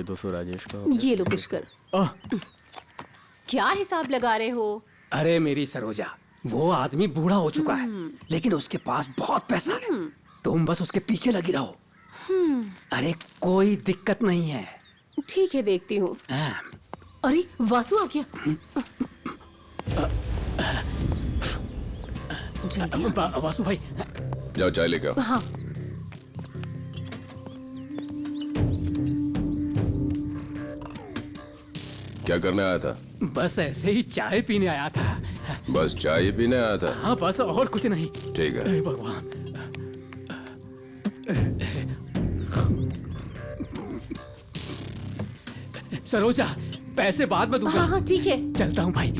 200 राजेश का। ये लो पुष्कर। क्या हिसाब लगा रहे हो? अरे मेरी सरोजा, वो आदमी बूढ़ा हो चुका है लेकिन उसके पास बहुत पैसा है। तुम बस उसके पीछे लगी रहो। अरे कोई दिक्कत नहीं है। ठीक है, देखती हूँ। अरे वासु आ गया। जल्दी आ। वासु भाई। जाओ चाय लेके आओ। हाँ। क्या करने आया था? बस ऐसे ही चाय पीने आया था। बस चाय पीने आया था? हाँ बस, और कुछ नहीं। ठीक है। हे भगवान। सरोजा, पैसे बाद में दूंगा। हाँ हाँ ठीक है। चलता हूँ भाई।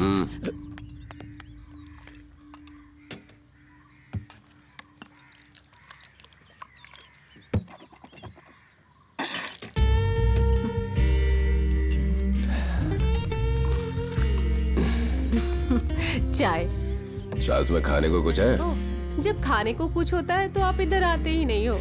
चाय। साथ में खाने को कुछ है? जब खाने को कुछ होता है तो आप इधर आते ही नहीं हो।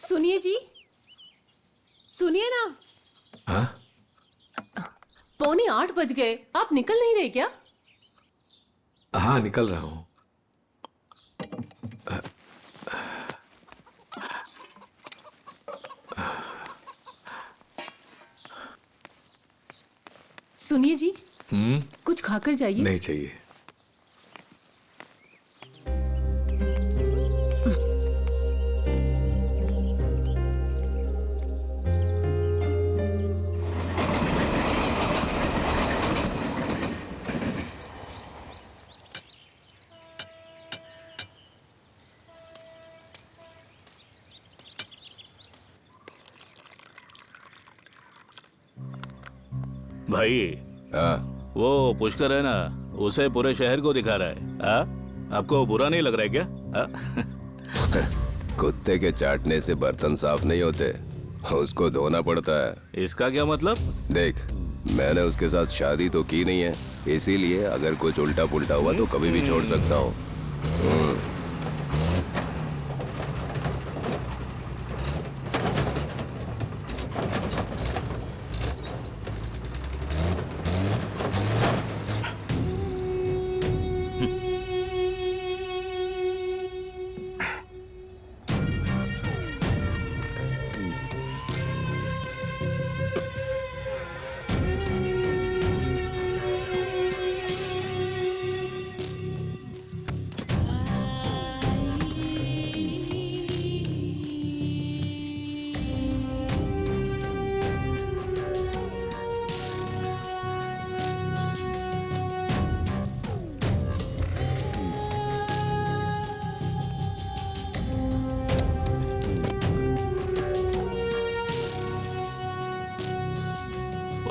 सुनिए जी, सुनिए ना। हाँ? 7:45 बज गए, आप निकल नहीं रहे क्या? हाँ निकल रहा हूँ। सुनिए जी, कुछ खाकर जाइए। नहीं चाहिए। भाई, हाँ? वो पुष्कर है ना, उसे पूरे शहर को दिखा रहा है। आपको बुरा नहीं लग रहा है क्या? कुत्ते के चाटने से बर्तन साफ नहीं होते, उसको धोना पड़ता है। इसका क्या मतलब? देख, मैंने उसके साथ शादी तो की नहीं है, इसीलिए अगर कुछ उल्टा पुल्टा हुआ तो कभी भी छोड़ सकता हूँ।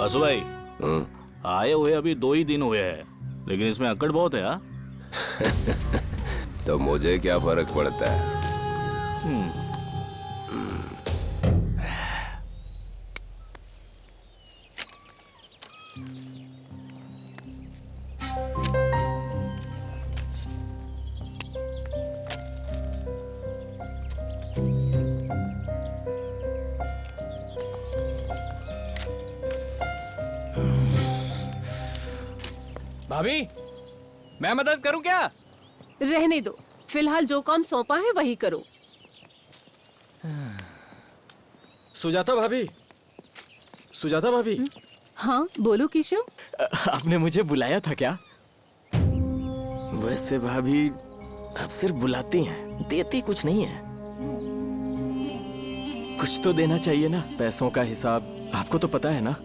वासु भाई, हम्म, आए हुए अभी 2 ही दिन हुए हैं, लेकिन इसमें अकड़ बहुत है। हाँ, तो मुझे क्या फर्क पड़ता है? भाभी, मैं मदद करूं क्या? रहने दो, फिलहाल जो काम सौंपा है वही करो। सुजाता भाभी, सुजाता भाभी, हाँ बोलो केशव। आपने मुझे बुलाया था क्या? वैसे भाभी आप सिर्फ बुलाती हैं, देती कुछ नहीं है। कुछ तो देना चाहिए ना। पैसों का हिसाब आपको तो पता है ना।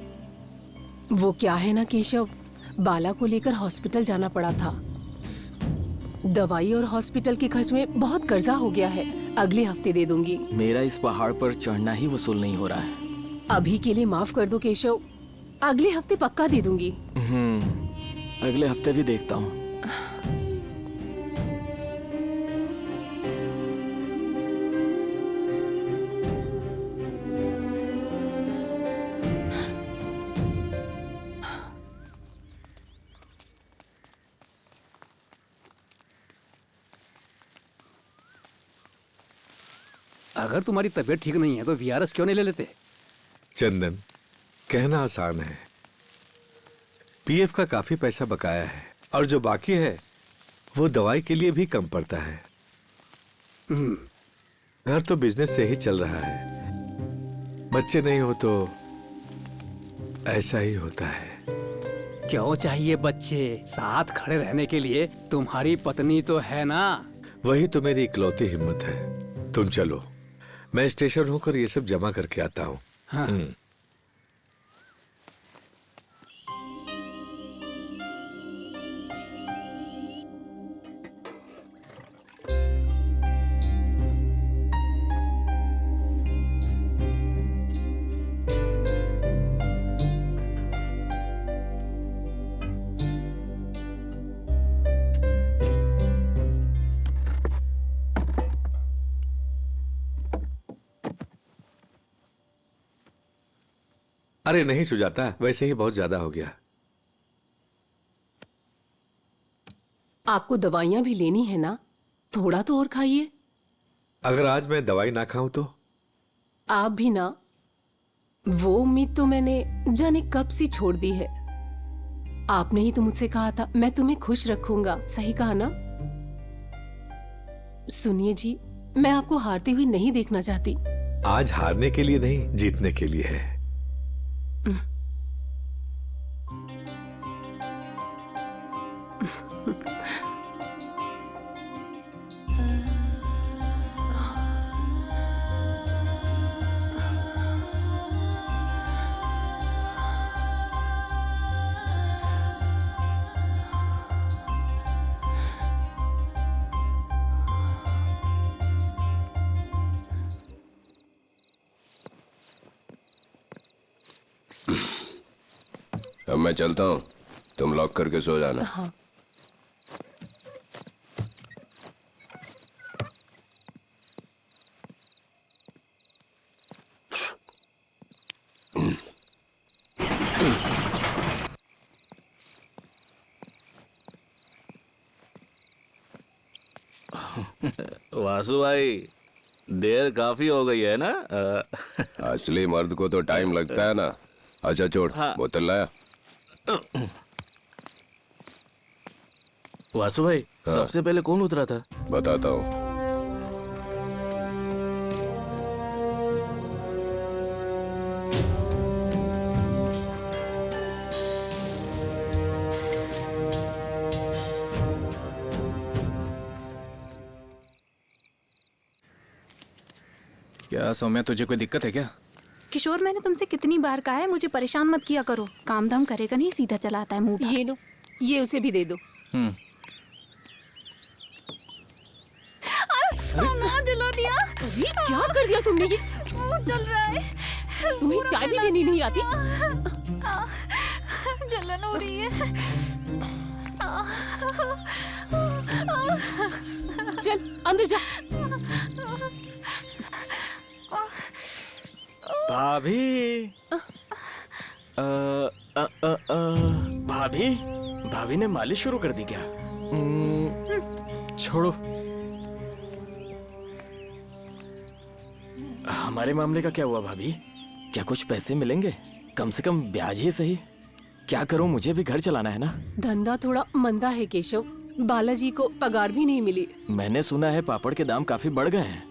वो क्या है ना केशव, बाला को लेकर हॉस्पिटल जाना पड़ा था। दवाई और हॉस्पिटल के खर्च में बहुत कर्जा हो गया है। अगले हफ्ते दे दूंगी। मेरा इस पहाड़ पर चढ़ना ही वसूल नहीं हो रहा है। अभी के लिए माफ कर दो केशव, अगले हफ्ते पक्का दे दूंगी। अगले हफ्ते भी देखता हूँ। अगर तुम्हारी तबीयत ठीक नहीं है तो वीआरएस क्यों नहीं ले लेते? चंदन, कहना आसान है। पीएफ का काफी पैसा बकाया है और जो बाकी है वो दवाई के लिए भी कम पड़ता है। घर तो बिजनेस से ही चल रहा है। बच्चे नहीं हो तो ऐसा ही होता है। क्यों चाहिए बच्चे? साथ खड़े रहने के लिए तुम्हारी पत्नी तो है ना। वही तो मेरी इकलौती हिम्मत है। तुम चलो, मैं स्टेशन होकर ये सब जमा करके आता हूँ। हाँ। अरे नहीं सुजाता, वैसे ही बहुत ज्यादा हो गया। आपको दवाइयाँ भी लेनी है ना, थोड़ा तो और खाइए। अगर आज मैं दवाई ना खाऊं तो? आप भी ना। वो उम्मीद तो मैंने जाने कब सी छोड़ दी है। आपने ही तो मुझसे कहा था मैं तुम्हें खुश रखूंगा, सही कहा ना? सुनिए जी, मैं आपको हारते हुए नहीं देखना चाहती। आज हारने के लिए नहीं, जीतने के लिए है। अब मैं चलता हूँ, तुम लॉक करके सो जाना। हाँ। वासु भाई, देर काफी हो गई है ना? असली मर्द को तो टाइम लगता है ना। अच्छा छोड़, बोतल लाया? वासु भाई, सबसे पहले कौन उतरा था? बताता हूँ। क्या सौम्या, तुझे कोई दिक्कत है क्या? किशोर, मैंने तुमसे कितनी बार कहा है मुझे परेशान मत किया करो। काम धाम करेगा नहीं, सीधा चला आता है मुंह भार। ये लो, ये उसे भी दे दो। ना जला दिया। क्या कर दिया तुमने ये? मुंह जल रहा है। तुम्हें चाय भी देनी नहीं आती? जलन हो रही है। चल अंदर जा। भाभी भाभी भाभी ने मालिश शुरू कर दी क्या? छोड़ो, हमारे मामले का क्या हुआ भाभी? क्या कुछ पैसे मिलेंगे? कम से कम ब्याज ही सही। क्या करूं, मुझे भी घर चलाना है ना। धंधा थोड़ा मंदा है केशव, बालाजी को पगार भी नहीं मिली। मैंने सुना है पापड़ के दाम काफी बढ़ गए हैं।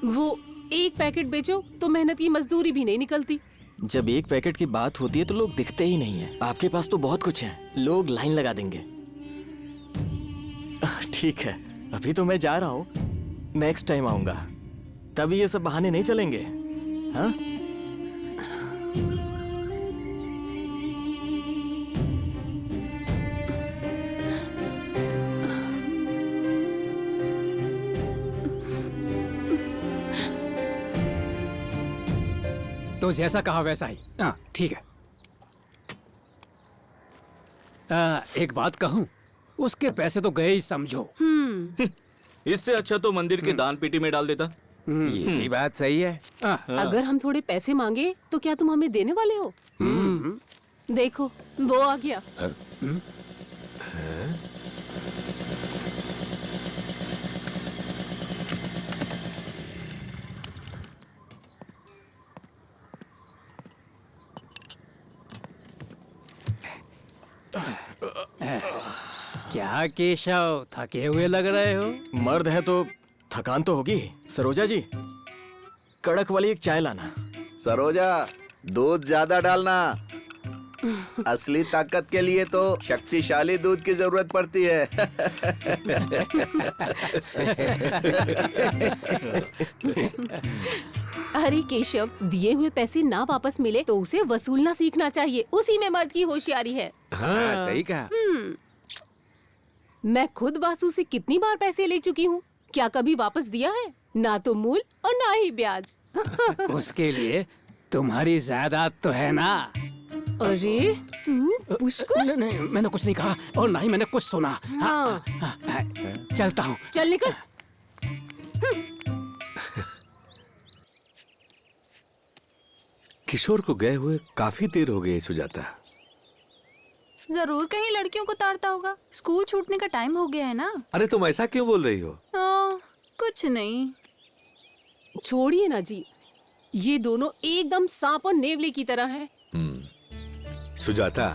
वो एक पैकेट बेचो तो मेहनत की मजदूरी भी नहीं निकलती। जब एक पैकेट की बात होती है तो लोग दिखते ही नहीं है। आपके पास तो बहुत कुछ है, लोग लाइन लगा देंगे। ठीक है, अभी तो मैं जा रहा हूँ, नेक्स्ट टाइम आऊंगा, तभी ये सब बहाने नहीं चलेंगे। हाँ, तो जैसा कहा वैसा ही। हाँ ठीक है। एक बात कहूँ, उसके पैसे तो गए ही समझो। इससे अच्छा तो मंदिर के दान पेटी में डाल देता। ये भी बात सही है। अगर हम थोड़े पैसे मांगे तो क्या तुम हमें देने वाले हो? देखो वो आ गया। क्या केशव, थके हुए लग रहे हो? मर्द है तो थकान तो होगी। सरोजा जी, कड़क वाली एक चाय लाना। सरोजा, दूध ज्यादा डालना। असली ताकत के लिए तो शक्तिशाली दूध की जरूरत पड़ती है। अरे केशव, दिए हुए पैसे ना वापस मिले तो उसे वसूलना सीखना चाहिए, उसी में मर्द की होशियारी है। हाँ सही कहा। मैं खुद वासु से कितनी बार पैसे ले चुकी हूँ, क्या कभी वापस दिया है? ना तो मूल और ना ही ब्याज। उसके लिए तुम्हारी जायदाद तो है ना। अरे तू पुष्कर, नहीं नहीं, मैंने कुछ नहीं कहा और ना ही मैंने कुछ सुना। हाँ, चलता हूँ। चल निकल। किशोर को गए हुए काफी देर हो गई सुजाता। जरूर कहीं लड़कियों को ताड़ता होगा। स्कूल छूटने का टाइम हो गया है ना। अरे तुम ऐसा क्यों बोल रही हो? कुछ नहीं। छोड़िए ना जी, ये दोनों एकदम सांप और नेवले की तरह हैं। सुजाता,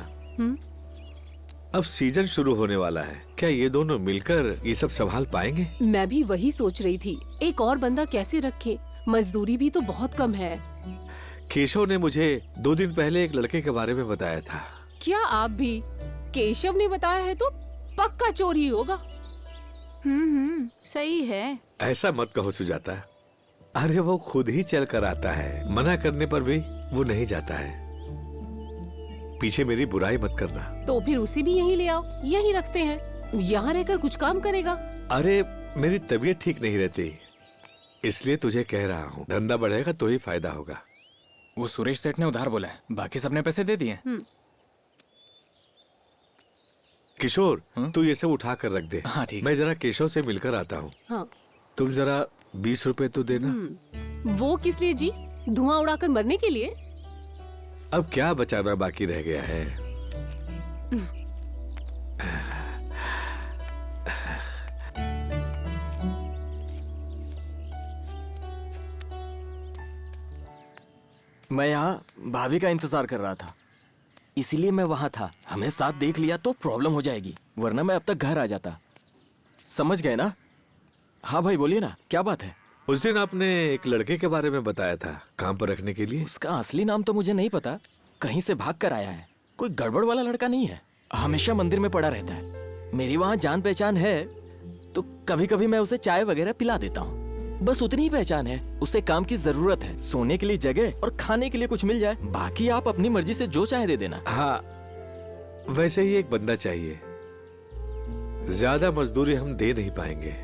अब सीजन शुरू होने वाला है, क्या ये दोनों मिलकर ये सब संभाल पाएंगे? मैं भी वही सोच रही थी, एक और बंदा कैसे रखे, मजदूरी भी तो बहुत कम है। केशव ने मुझे 2 दिन पहले एक लड़के के बारे में बताया था। क्या आप भी? केशव ने बताया है तो पक्का चोरी होगा। सही है। ऐसा मत कहो सुजाता, अरे वो खुद ही चल कर आता है, मना करने पर भी वो नहीं जाता है। पीछे मेरी बुराई मत करना। तो फिर उसे भी यहीं ले आओ, यहीं रखते हैं, यहाँ रहकर कुछ काम करेगा। अरे मेरी तबीयत ठीक नहीं रहती, इसलिए तुझे कह रहा हूँ, धंधा बढ़ेगा तो ही फायदा होगा। वो सुरेश सेठ ने उधार बोला है, बाकी सबने पैसे दे दिए। किशोर, तू ये सब उठा कर रख दे। हाँ, ठीक। मैं जरा केशव से मिलकर आता हूँ। हाँ। तुम जरा 20 रुपए तो देना। वो किस लिए जी? धुआं उड़ाकर मरने के लिए? अब क्या बचाना बाकी रह गया है? मैं यहाँ भाभी का इंतजार कर रहा था, इसीलिए मैं वहां था। हमें साथ देख लिया तो प्रॉब्लम हो जाएगी, वरना मैं अब तक घर आ जाता। समझ गए ना? हाँ भाई बोलिए ना, क्या बात है? उस दिन आपने एक लड़के के बारे में बताया था, काम पर रखने के लिए। उसका असली नाम तो मुझे नहीं पता, कहीं से भाग कर आया है। कोई गड़बड़ वाला लड़का नहीं है, हमेशा मंदिर में पड़ा रहता है। मेरी वहाँ जान पहचान है तो कभी कभी मैं उसे चाय वगैरह पिला देता हूँ, बस उतनी ही पहचान है। उसे काम की जरूरत है, सोने के लिए जगह और खाने के लिए कुछ मिल जाए, बाकी आप अपनी मर्जी से जो चाहे दे देना। हाँ, वैसे ही एक बंदा चाहिए, ज्यादा मजदूरी हम दे नहीं पाएंगे,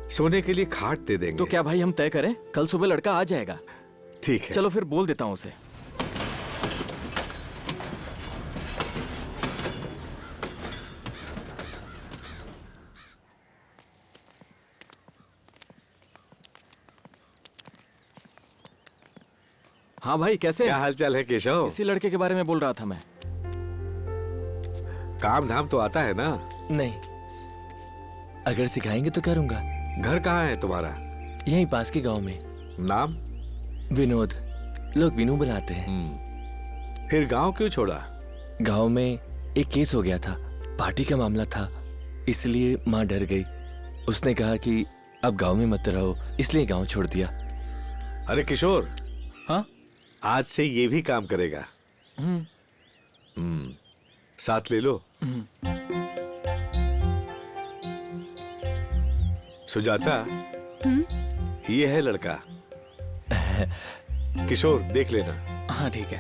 सोने के लिए खाट दे देंगे। तो क्या भाई हम तय करें? कल सुबह लड़का आ जाएगा। ठीक है। चलो फिर बोल देता हूँ उसे। हाँ भाई, कैसे क्या हैं? हाल चाल है केशव? इसी लड़के के बारे में बोल रहा था मैं। काम धाम तो आता है ना? नहीं, अगर सिखाएंगे तो करूंगा। घर कहाँ है तुम्हारा? यहीं पास के गांव में। नाम? विनोद, लोग विनू बुलाते हैं। फिर गांव क्यों छोड़ा? गांव में एक केस हो गया था, पार्टी का मामला था, इसलिए माँ डर गई। उसने कहा कि अब गांव में मत रहो, इसलिए गांव छोड़ दिया। अरे किशोर, हाँ? आज से ये भी काम करेगा। साथ ले लो। सुजाता, ये है लड़का। किशोर, देख लेना। हाँ ठीक है।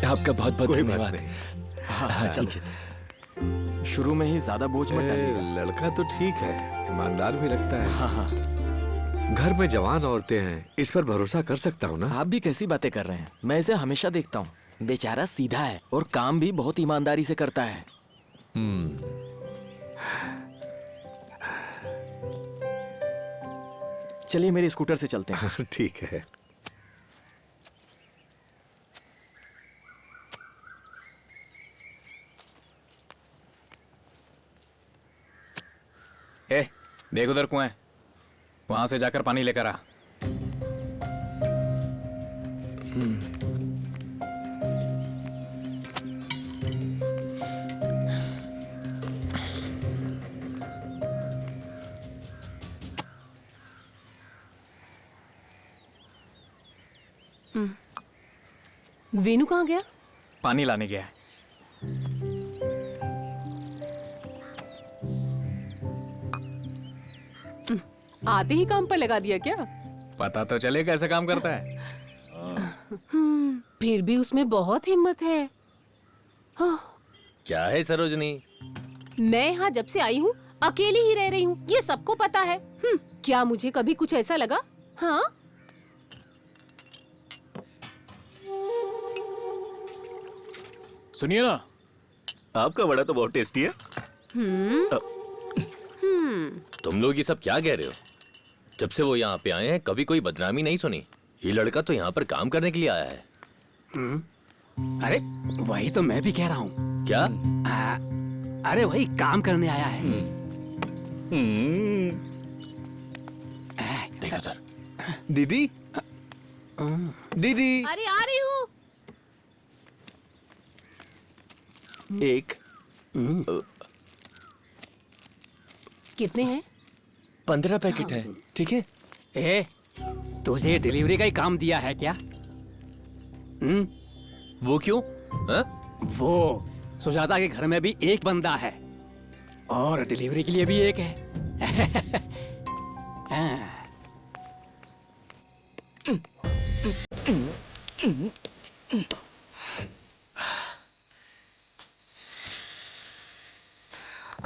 आपका बहुत बहुत कोई बात धन्यवाद। नहीं। हाँ चलो। शुरू में ही ज्यादा बोझ मत डालिएगा। लड़का तो ठीक है, ईमानदार भी लगता है। हाँ हाँ। घर में जवान औरतें हैं, इस पर भरोसा कर सकता हूँ ना? आप भी कैसी बातें कर रहे हैं? मैं इसे हमेशा देखता हूँ। बेचारा सीधा है और काम भी बहुत ईमानदारी से करता है। चलिए मेरे स्कूटर से चलते हैं। ठीक है। ए, देख उधर कुआं है, वहां से जाकर पानी लेकर आ। वेनू कहाँ गया? पानी लाने गया है। आते ही काम पर लगा दिया क्या? पता तो चले कैसे काम करता है। फिर भी उसमें बहुत हिम्मत है। हाँ, क्या है सरोजनी? मैं यहाँ जब से आई हूँ अकेली ही रह रही हूँ, ये सबको पता है। क्या मुझे कभी कुछ ऐसा लगा? हाँ, सुनिए ना, आपका वड़ा तो बहुत टेस्टी है। तुम लोग ये सब क्या कह रहे हो? जब से वो यहाँ पे आए हैं कभी कोई बदनामी नहीं सुनी। ये लड़का तो यहाँ पर काम करने के लिए आया है। अरे वही तो मैं भी कह रहा हूँ। क्या? अरे वही काम करने आया है। देख उधर। दीदी, दीदी। अरे आ रही हूँ। एक कितने हैं? 15 पैकेट है, ठीक है? ए, तुझे डिलीवरी का ही काम दिया है क्या? वो क्यों? हाँ? वो सुजाता के घर में भी एक बंदा है और डिलीवरी के लिए भी एक है।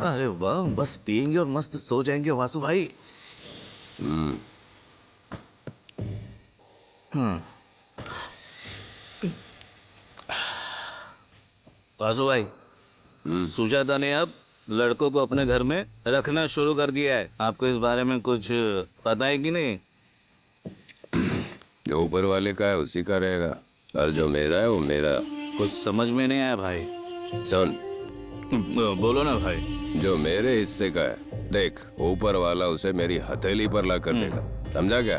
अरे वाह, बस पियेंगे और मस्त सो जाएंगे वासु भाई। वासु भाई, सुजाता ने अब लड़कों को अपने घर में रखना शुरू कर दिया है। आपको इस बारे में कुछ पता है कि नहीं? जो ऊपर वाले का है उसी का रहेगा, और जो मेरा है वो मेरा। कुछ समझ में नहीं आया भाई। सुन, बोलो ना भाई। जो मेरे हिस्से का है, देख, ऊपर वाला उसे मेरी हथेली पर ला कर देगा, समझा क्या?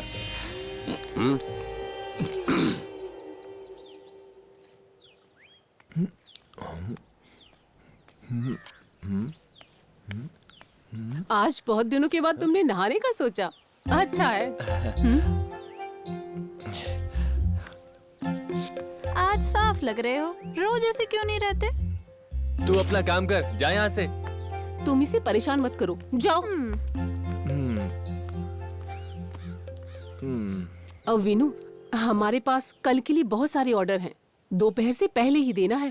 आज बहुत दिनों के बाद तुमने नहाने का सोचा। अच्छा है। आज साफ लग रहे हो, रोज ऐसे क्यों नहीं रहते? तू अपना काम कर, जा यहाँ से। तुम इसे परेशान मत करो, जाओ। अब विनू, हमारे पास कल के लिए बहुत सारे ऑर्डर हैं, दोपहर से पहले ही देना है।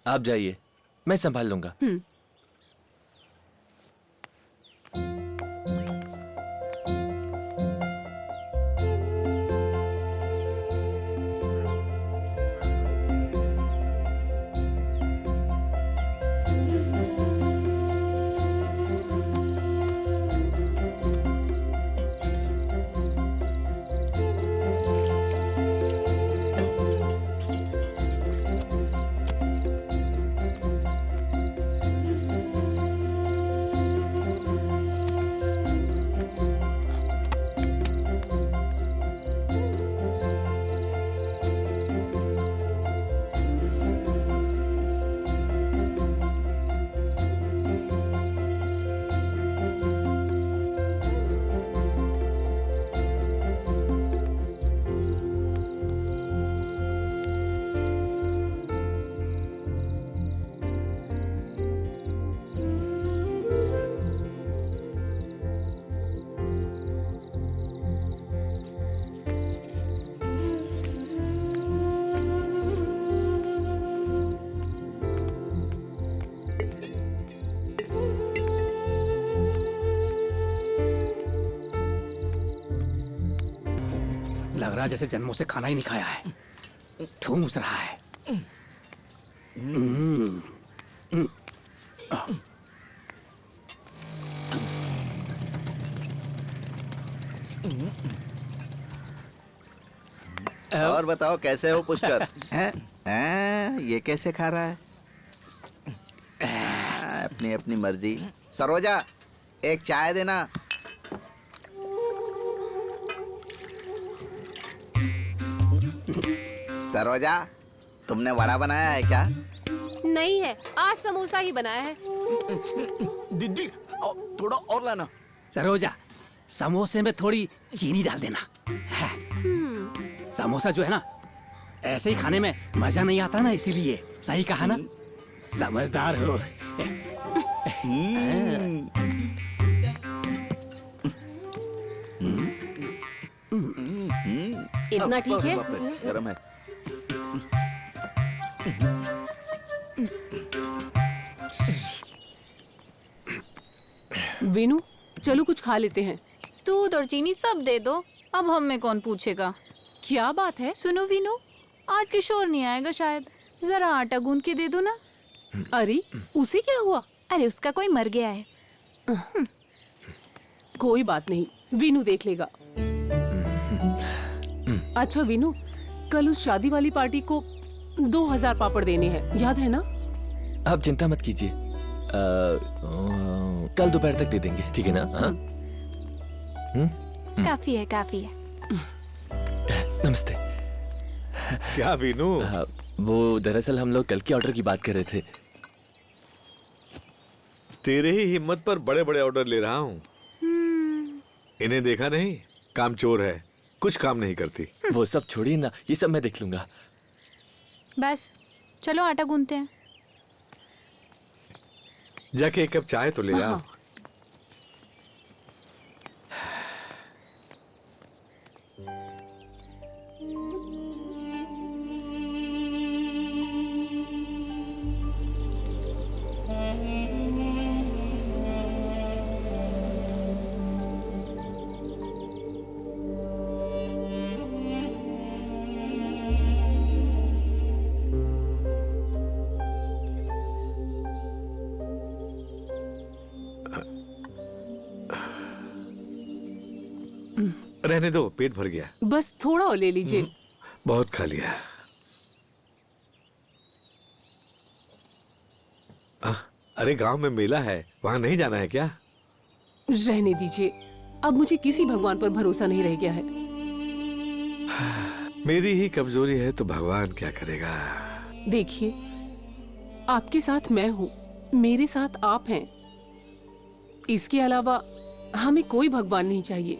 आप जाइए, मैं संभाल लूंगा। लग रहा है जैसे जन्मों से खाना ही नहीं खाया है। ठूस रहा है। और बताओ कैसे हो पुष्कर? हैं? ये कैसे खा रहा है? अपनी अपनी मर्जी। सरोजा, एक चाय देना। सरोजा, तुमने वड़ा बनाया है क्या? नहीं है, आज समोसा ही बनाया है। दीदी थोड़ा और लाना। सरोजा, समोसे में थोड़ी चीनी डाल देना। है। समोसा जो है ना, ऐसे ही खाने में मजा नहीं आता ना, इसीलिए। सही कहा ना? समझदार हो। इतना ठीक है? गरम है। वीनू, चलो कुछ खा लेते हैं। दूध और चीनी सब दे दो, अब हमें कौन पूछेगा। क्या बात है? सुनो वीनू, आज किशोर नहीं आएगा शायद, जरा आटा गूंद के दे दो ना। अरे, उसे क्या हुआ? अरे उसका कोई मर गया है। कोई बात नहीं, वीनू देख लेगा। अच्छा वीनू, कल उस शादी वाली पार्टी को 2000 पापड़ देने हैं, याद है ना? आप चिंता मत कीजिए, कल दोपहर तक दे देंगे, ठीक है ना? हाँ? काफी है, काफी है। नमस्ते। क्या वीनू? वो दरअसल हम लोग कल के ऑर्डर की बात कर रहे थे। तेरे ही हिम्मत पर बड़े बड़े ऑर्डर ले रहा हूँ। इन्हें देखा नहीं? काम चोर है, कुछ काम नहीं करती। वो सब छोड़िए ना, ये सब मैं देख लूंगा। बस चलो आटा गूंदते हैं। जाके एक कप चाय तो ले आ। रहने दो, पेट भर गया। बस थोड़ा और ले लीजिए। बहुत खा लिया। अरे गांव में मेला है, वहां नहीं जाना है क्या? रहने दीजिए, अब मुझे किसी भगवान पर भरोसा नहीं रह गया है। मेरी ही कमजोरी है तो भगवान क्या करेगा। देखिए, आपके साथ मैं हूँ, मेरे साथ आप हैं। इसके अलावा हमें कोई भगवान नहीं चाहिए।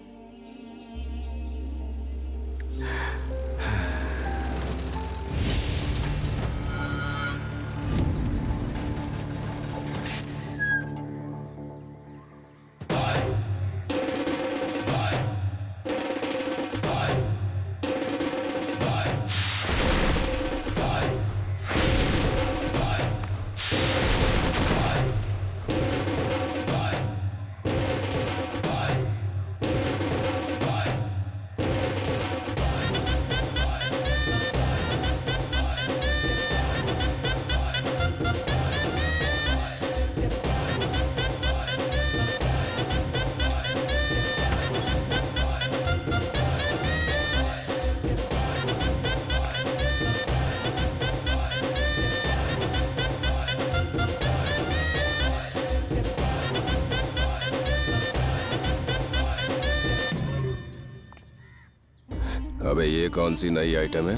अबे ये कौन सी नई आइटम है?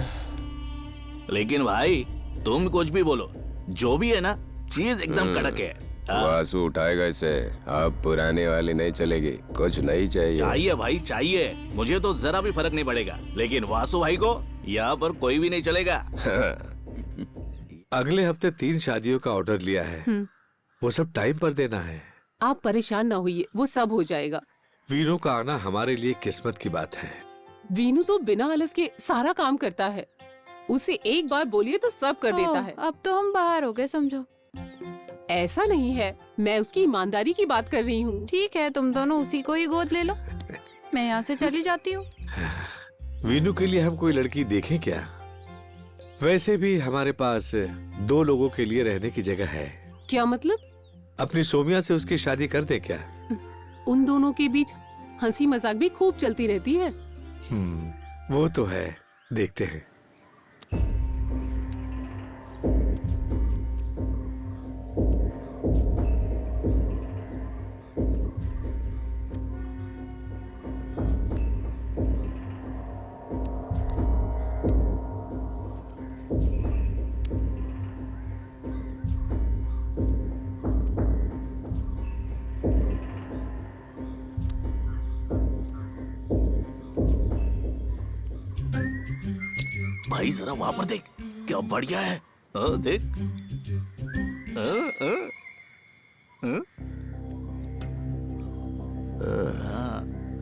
लेकिन भाई तुम कुछ भी बोलो, जो भी है ना, चीज एकदम कड़क है। वासु उठाएगा इसे। अब पुराने वाली नहीं चलेगी, कुछ नहीं चाहिए। चाहिए भाई चाहिए, मुझे तो जरा भी फर्क नहीं पड़ेगा, लेकिन वासु भाई को यहाँ पर कोई भी नहीं चलेगा। अगले हफ्ते 3 शादियों का ऑर्डर लिया है, वो सब टाइम पर देना है। आप परेशान ना होइए, वो सब हो जाएगा। वीनू का आना हमारे लिए किस्मत की बात है। वीनू तो बिना आलस के सारा काम करता है, उसे एक बार बोलिए तो सब कर देता है। अब तो हम बाहर हो गए समझो। ऐसा नहीं है, मैं उसकी ईमानदारी की बात कर रही हूँ। ठीक है, तुम दोनों उसी को ही गोद ले लो, मैं यहाँ से चली जाती हूँ। वीनू के लिए हम कोई लड़की देखें क्या? वैसे भी हमारे पास 2 लोगों के लिए रहने की जगह है। क्या मतलब? अपनी सोमिया से उसकी शादी कर दे क्या? उन दोनों के बीच हंसी मजाक भी खूब चलती रहती है। वो तो है, देखते हैं। भाई जरा वहां पर देख, क्या बढ़िया है। देख।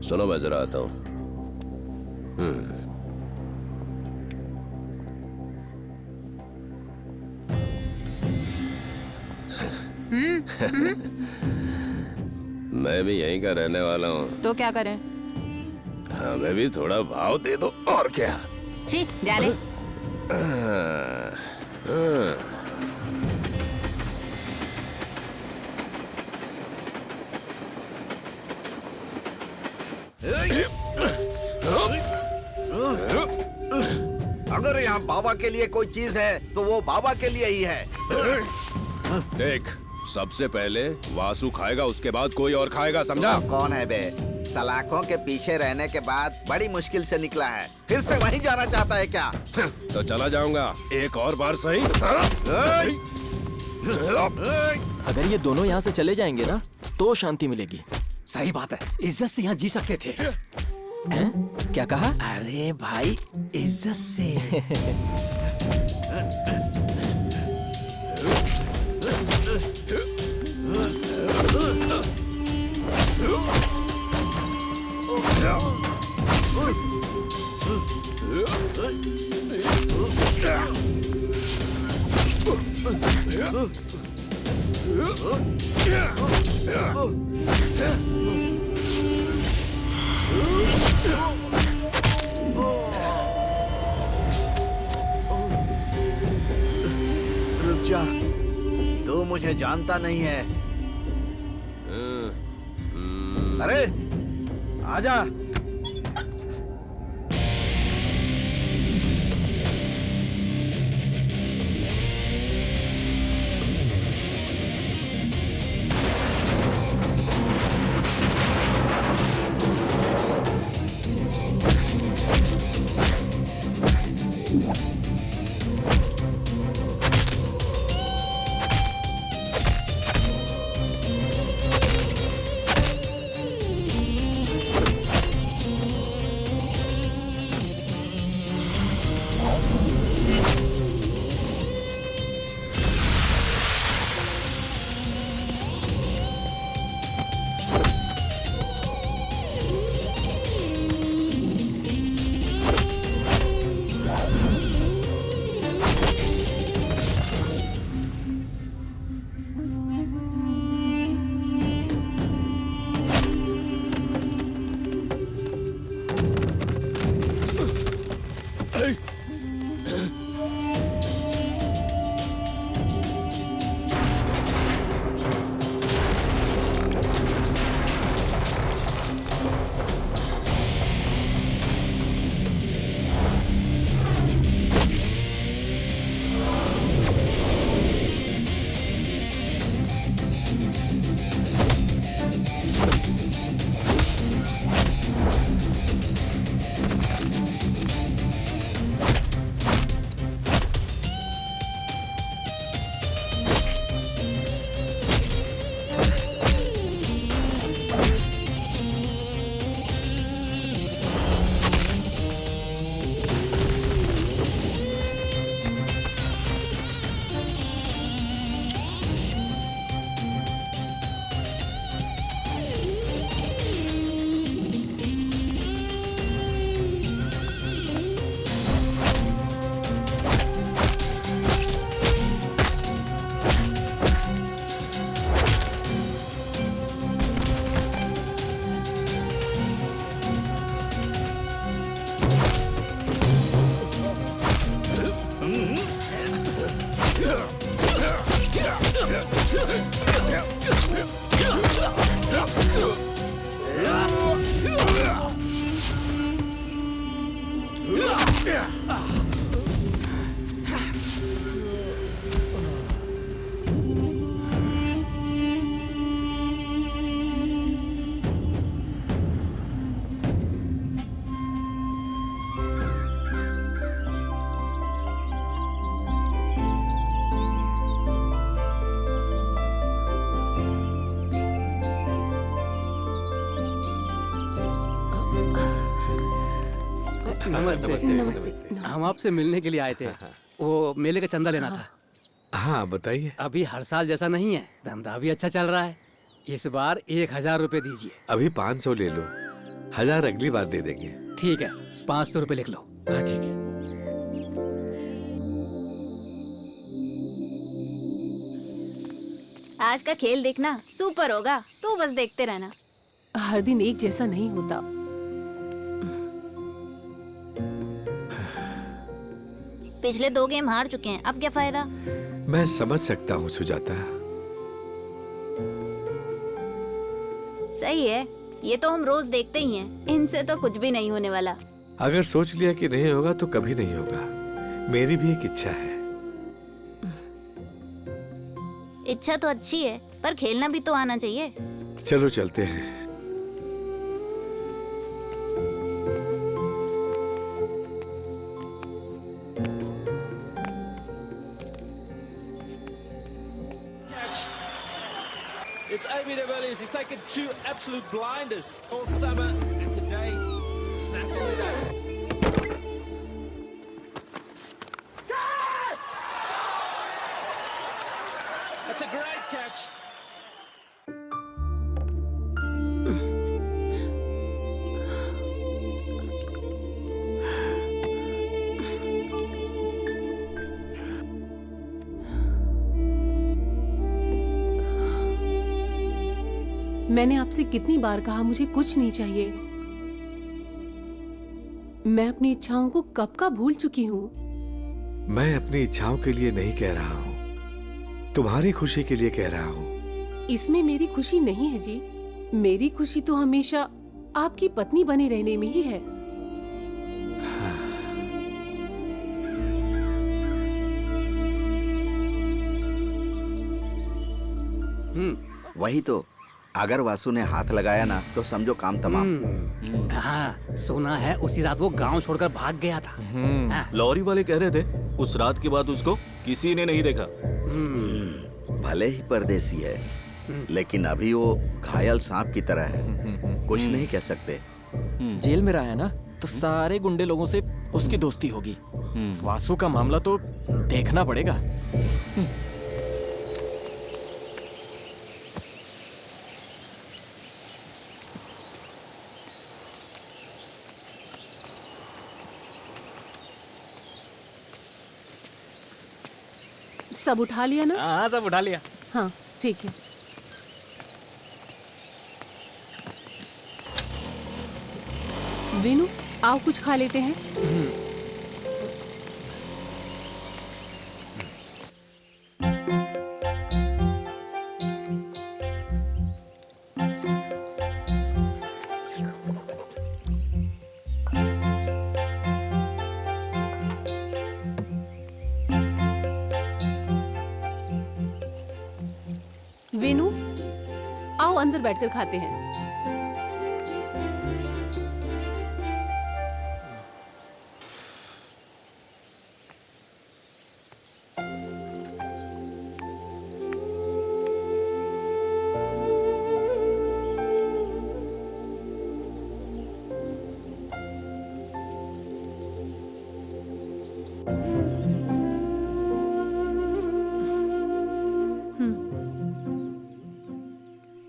सुनो, मैं जरा आता हूँ। मैं भी यहीं का रहने वाला हूँ। तो क्या करें? हमें भी थोड़ा भाव दे दो, और क्या। छी, जा रे। अगर यहाँ बाबा के लिए कोई चीज है तो वो बाबा के लिए ही है। देख, सबसे पहले वासु खाएगा, उसके बाद कोई और खाएगा, समझा? कौन है बे? सलाखों के पीछे रहने के बाद बड़ी मुश्किल से निकला है, फिर से वहीं जाना चाहता है क्या? तो चला जाऊंगा एक और बार सही। अगर ये दोनों यहाँ से चले जाएंगे ना तो शांति मिलेगी। सही बात है, इज्जत से यहाँ जी सकते थे। हैं? क्या कहा? अरे भाई, इज्जत से। रुक जा, तू मुझे जानता नहीं है। अरे आजा। नमस्ते। नमस्ते। हम आपसे मिलने के लिए आए थे। वो मेले का चंदा लेना था। हाँ बताइए। अभी हर साल जैसा नहीं है, धंधा भी अच्छा चल रहा है। इस बार 1000 रुपए दीजिए। अभी 500 ले लो, 1000 अगली बार दे देंगे। ठीक है, 500 रुपए लिख लो। हाँ ठीक है। आज का खेल देखना सुपर होगा, तू बस देखते रहना। हर दिन एक जैसा नहीं होता। पिछले 2 गेम हार चुके हैं, अब क्या फायदा। मैं समझ सकता हूँ सुजाता। सही है, ये तो हम रोज देखते ही हैं। इनसे तो कुछ भी नहीं होने वाला। अगर सोच लिया कि नहीं होगा तो कभी नहीं होगा। मेरी भी एक इच्छा है। इच्छा तो अच्छी है, पर खेलना भी तो आना चाहिए। चलो चलते हैं। It's Amy de Villiers. He's taken 2 absolute blinders all summer, and today snapping it up. Yes! That's a great catch. मैंने आपसे कितनी बार कहा मुझे कुछ नहीं चाहिए। मैं अपनी इच्छाओं को कब का भूल चुकी हूँ। मैं अपनी इच्छाओं के लिए नहीं कह रहा हूँ, तुम्हारी खुशी के लिए कह रहा हूँ। इसमें मेरी खुशी नहीं है जी। मेरी खुशी तो हमेशा आपकी पत्नी बने रहने में ही है। वही तो, अगर वासु ने हाथ लगाया ना तो समझो काम तमाम। हाँ, सुना है उसी रात वो गांव छोड़कर भाग गया था। हाँ। लॉरी वाले कह रहे थे उस रात के बाद उसको किसी ने नहीं देखा। भले ही परदेसी है, लेकिन अभी वो घायल सांप की तरह है, कुछ नहीं कह सकते। जेल में रहा है ना, तो सारे गुंडे लोगों से उसकी दोस्ती होगी। वासु का मामला तो देखना पड़ेगा। सब उठा लिया ना? हाँ, सब उठा लिया। हाँ ठीक है। विनु, आओ कुछ खा लेते हैं। विनु, आओ अंदर बैठकर खाते हैं।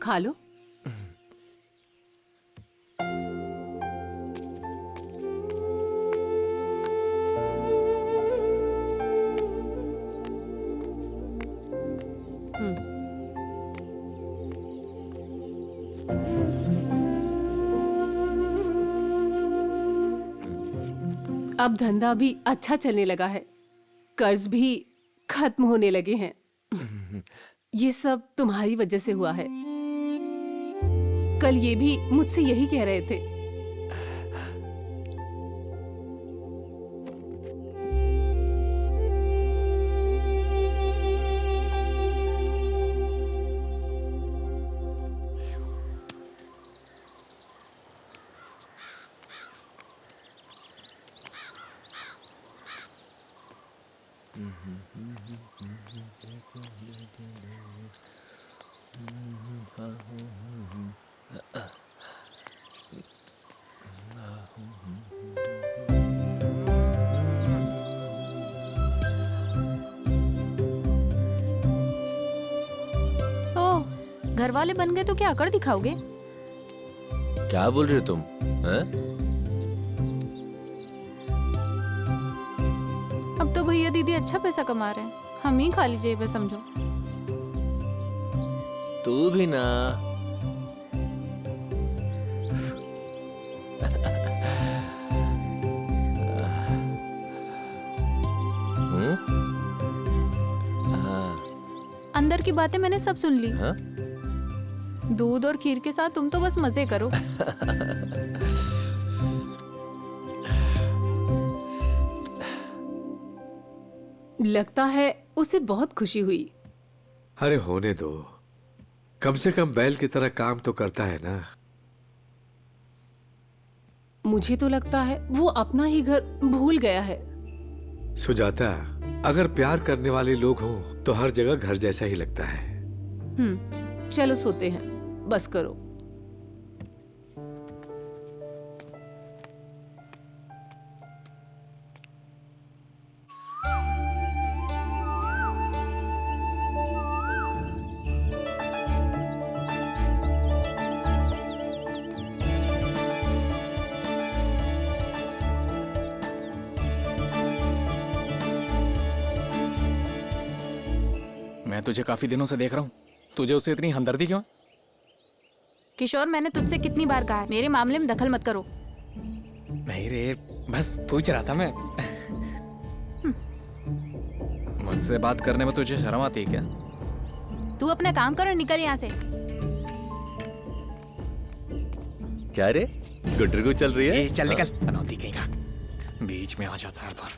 खा लो। अब धंधा भी अच्छा चलने लगा है, कर्ज भी खत्म होने लगे हैं। ये सब तुम्हारी वजह से हुआ है। कल ये भी मुझसे यही कह रहे थे। घर वाले बन गए तो क्या अकड़ दिखाओगे? क्या बोल रहे हो तुम? हैं? अब तो भैया दीदी अच्छा पैसा कमा रहे हैं, हम ही खाली जेब है समझो। तू भी ना। अंदर की बातें मैंने सब सुन ली। हाँ? दूध और खीर के साथ तुम तो बस मजे करो। लगता है उसे बहुत खुशी हुई। अरे होने दो, कम से कम बैल की तरह काम तो करता है ना। मुझे तो लगता है वो अपना ही घर भूल गया है। सुजाता, अगर प्यार करने वाले लोग हों तो हर जगह घर जैसा ही लगता है। चलो सोते हैं, बस करो। मैं तुझे काफी दिनों से देख रहा हूँ, तुझे उससे इतनी हमदर्दी क्यों? किशोर, मैंने तुझसे कितनी बार कहा है मेरे मामले में दखल मत करो। नहीं रे, बस पूछ रहा था मैं। मुझसे बात करने में तुझे शर्म आती है क्या? तू अपना काम करो, निकल यहाँ से। क्या रे, गुटरगु चल रही है? चल निकल, बनौती कहीं का, बीच में आ जाता है हर बार।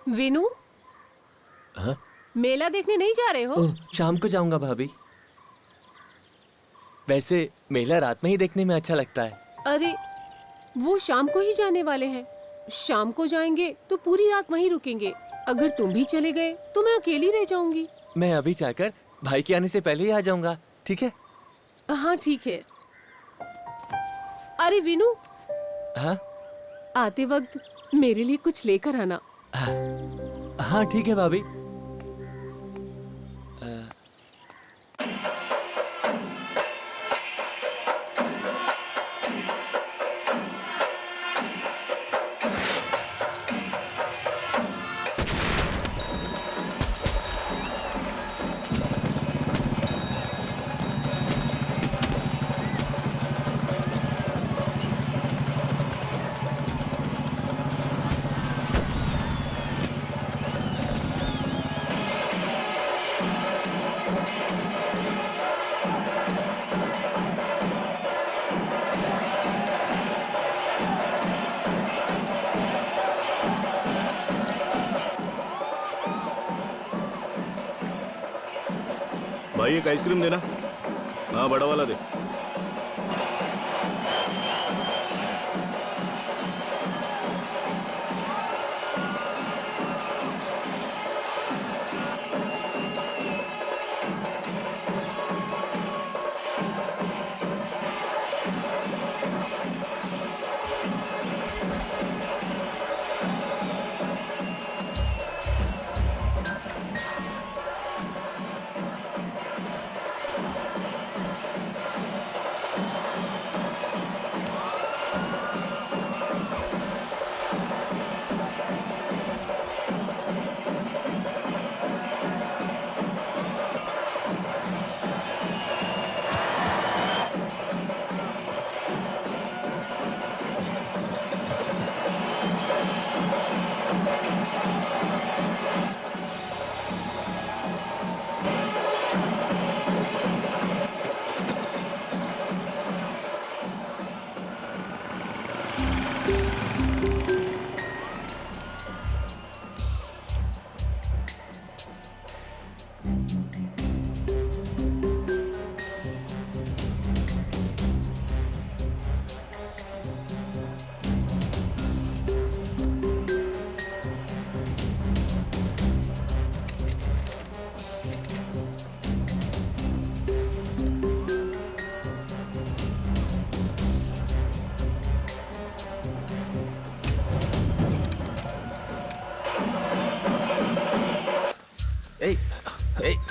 विनू, हाँ? मेला देखने नहीं जा रहे हो? ओह, शाम को जाऊंगा भाभी। वैसे मेला रात में ही देखने में अच्छा लगता है। अरे वो शाम को ही जाने वाले हैं। शाम को जाएंगे तो पूरी रात वहीं रुकेंगे। अगर तुम भी चले गए तो मैं अकेली रह जाऊंगी। मैं अभी जाकर भाई के आने से पहले ही आ जाऊंगा, ठीक है? हाँ ठीक है। अरे विनू, हाँ आते वक्त मेरे लिए कुछ लेकर आना। हाँ ठीक है भाभी। भाई एक आइसक्रीम देना। हाँ बड़ा वाला दे।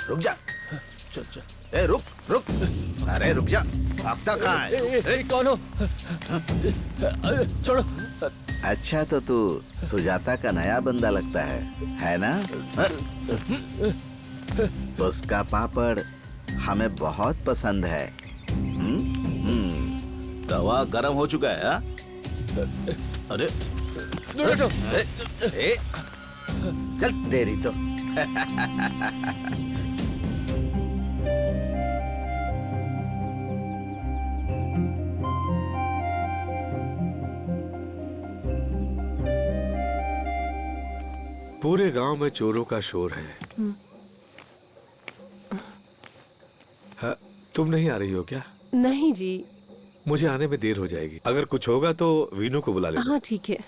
रुक जा। चल चल। ए रुक रुक, अरे रुक जा, भागता कहाँ है? कौन हो? छोड़ो। अच्छा तो तू सुजाता का नया बंदा लगता है ना? उसका पापड़ हमें बहुत पसंद है। तवा गरम हो चुका है। हाँ? अरे चल तेरी तो। पूरे गांव में चोरों का शोर है। हाँ, तुम नहीं आ रही हो क्या? नहीं जी। मुझे आने में देर हो जाएगी। अगर कुछ होगा तो वीनू को बुला लेना। हाँ ठीक है।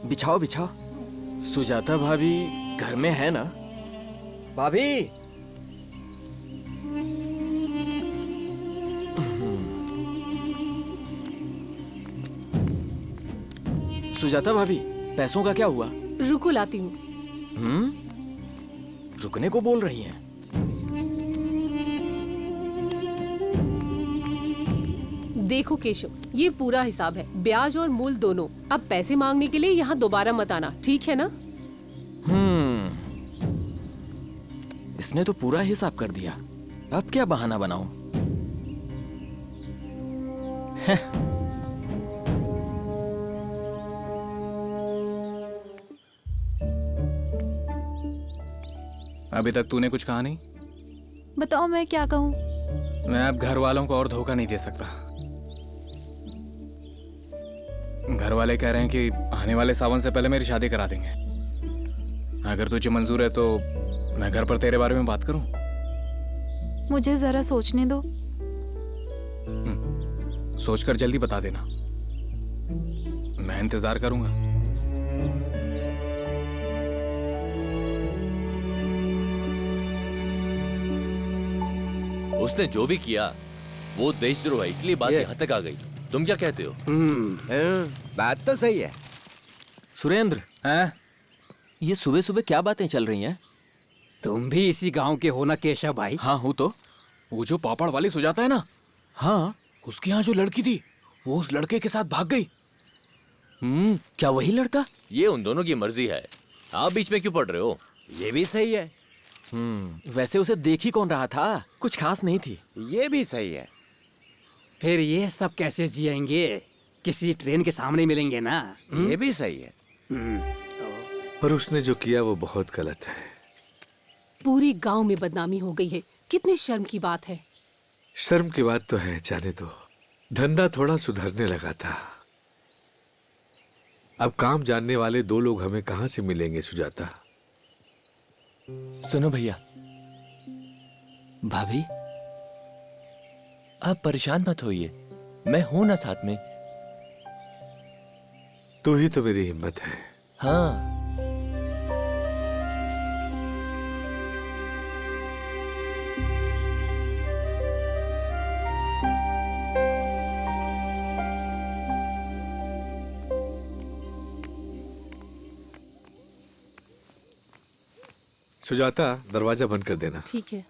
बिछाओ बिछाओ। सुजाता भाभी घर में है ना? भाभी। सुजाता भाभी, पैसों का क्या हुआ? रुको लाती हूँ। रुकने को बोल रही हैं। देखो केशव, ये पूरा हिसाब है, ब्याज और मूल दोनों। अब पैसे मांगने के लिए यहाँ दोबारा मत आना, ठीक है ना? इसने तो पूरा हिसाब कर दिया। अब क्या बहाना बनाऊं? अभी तक तूने कुछ कहा नहीं। बताओ मैं क्या कहूँ। मैं अब घर वालों को और धोखा नहीं दे सकता। घर वाले कह रहे हैं कि आने वाले सावन से पहले मेरी शादी करा देंगे। अगर तुझे मंजूर है तो मैं घर पर तेरे बारे में बात करूं। मुझे जरा सोचने दो। सोचकर जल्दी बता देना, मैं इंतजार करूंगा। उसने जो भी किया वो देशद्रोह है, इसलिए बात यहाँ तक आ गई। तुम क्या कहते हो? बात तो सही है। सुरेंद्र, हैं? ये सुबह सुबह क्या बातें चल रही हैं? तुम भी इसी गांव के हो ना केशव भाई? हाँ हूँ तो। वो जो पापड़ वाली सुजाता है ना, हाँ, उसके यहाँ जो लड़की थी वो उस लड़के के साथ भाग गई। क्या वही लड़का? ये उन दोनों की मर्जी है, आप बीच में क्यों पड़ रहे हो? ये भी सही है। वैसे उसे देख ही कौन रहा था? कुछ खास नहीं थी। ये भी सही है। फिर ये सब कैसे जिएंगे? किसी ट्रेन के सामने मिलेंगे ना। ये भी सही है। पर उसने जो किया वो बहुत गलत है। पूरी गांव में बदनामी हो गई है। कितनी शर्म की बात है। शर्म की बात तो है, जाने दो। धंधा थोड़ा सुधरने लगा था। अब काम जानने वाले दो लोग हमें कहां से मिलेंगे सुजाता? सुनो भैया। भाभी, आप परेशान मत होइए, मैं हूं ना साथ में। तू ही तो मेरी हिम्मत है। हाँ, सुजाता, दरवाजा बंद कर देना। ठीक है।